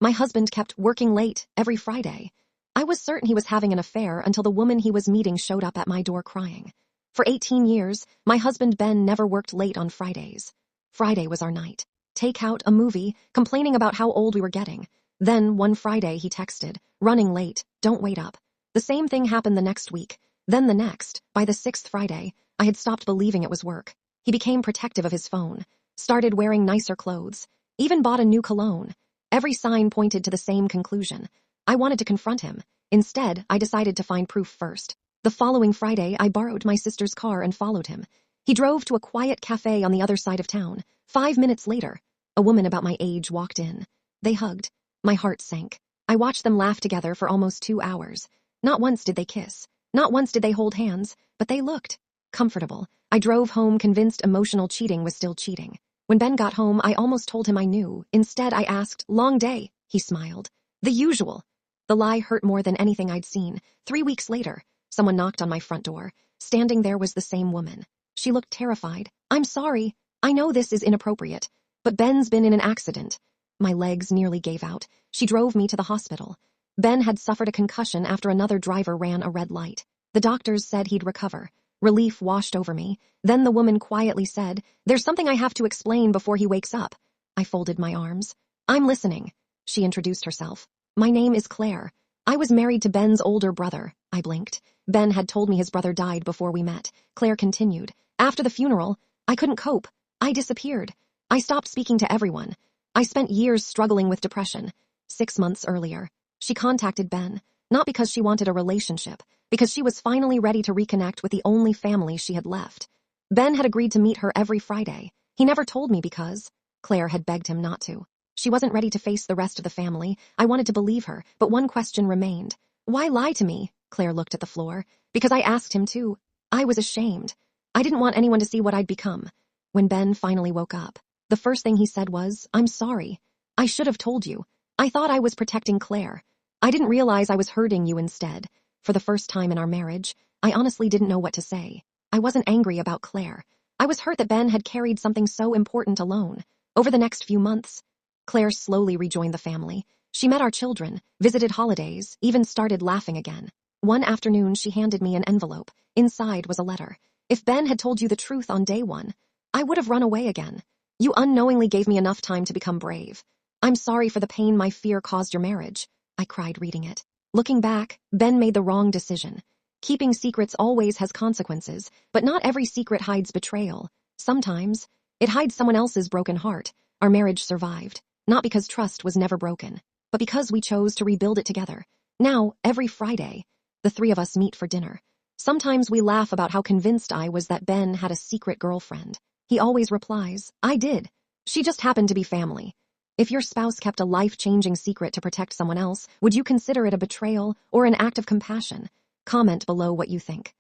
My husband kept working late every Friday. I was certain he was having an affair until the woman he was meeting showed up at my door crying. For 18 years, my husband Ben never worked late on Fridays. Friday was our night. Take out a movie, complaining about how old we were getting. Then, one Friday, he texted, "Running late, don't wait up." The same thing happened the next week. Then the next, by the 6th Friday, I had stopped believing it was work. He became protective of his phone, started wearing nicer clothes, even bought a new cologne. Every sign pointed to the same conclusion. I wanted to confront him. Instead, I decided to find proof first. The following Friday, I borrowed my sister's car and followed him. He drove to a quiet cafe on the other side of town. 5 minutes later, a woman about my age walked in. They hugged. My heart sank. I watched them laugh together for almost 2 hours. Not once did they kiss. Not once did they hold hands, but they looked comfortable. I drove home convinced emotional cheating was still cheating. When Ben got home, I almost told him I knew. Instead, I asked, "Long day?" He smiled. The usual. The lie hurt more than anything I'd seen. 3 weeks later, someone knocked on my front door. Standing there was the same woman. She looked terrified. "I'm sorry. I know this is inappropriate, but Ben's been in an accident." My legs nearly gave out. She drove me to the hospital. Ben had suffered a concussion after another driver ran a red light. The doctors said he'd recover. Relief washed over me. Then the woman quietly said, "There's something I have to explain before he wakes up." I folded my arms. "I'm listening." She introduced herself. "My name is Claire. I was married to Ben's older brother." I blinked. Ben had told me his brother died before we met. Claire continued. "After the funeral, I couldn't cope. I disappeared. I stopped speaking to everyone. I spent years struggling with depression. 6 months earlier, she contacted Ben, not because she wanted a relationship, because she was finally ready to reconnect with the only family she had left. Ben had agreed to meet her every Friday. He never told me because Claire had begged him not to. She wasn't ready to face the rest of the family. I wanted to believe her, but one question remained. Why lie to me? Claire looked at the floor. Because I asked him to. I was ashamed. I didn't want anyone to see what I'd become. When Ben finally woke up, the first thing he said was, "I'm sorry. I should have told you. I thought I was protecting Claire. I didn't realize I was hurting you instead." For the first time in our marriage, I honestly didn't know what to say. I wasn't angry about Claire. I was hurt that Ben had carried something so important alone. Over the next few months, Claire slowly rejoined the family. She met our children, visited holidays, even started laughing again. One afternoon, she handed me an envelope. Inside was a letter. "If Ben had told you the truth on day one, I would have run away again. You unknowingly gave me enough time to become brave. I'm sorry for the pain my fear caused your marriage." I cried reading it. Looking back, Ben made the wrong decision. Keeping secrets always has consequences, but not every secret hides betrayal. Sometimes, it hides someone else's broken heart. Our marriage survived, not because trust was never broken, but because we chose to rebuild it together. Now, every Friday, the three of us meet for dinner. Sometimes we laugh about how convinced I was that Ben had a secret girlfriend. He always replies, "I did. She just happened to be family." If your spouse kept a life-changing secret to protect someone else, would you consider it a betrayal or an act of compassion? Comment below what you think.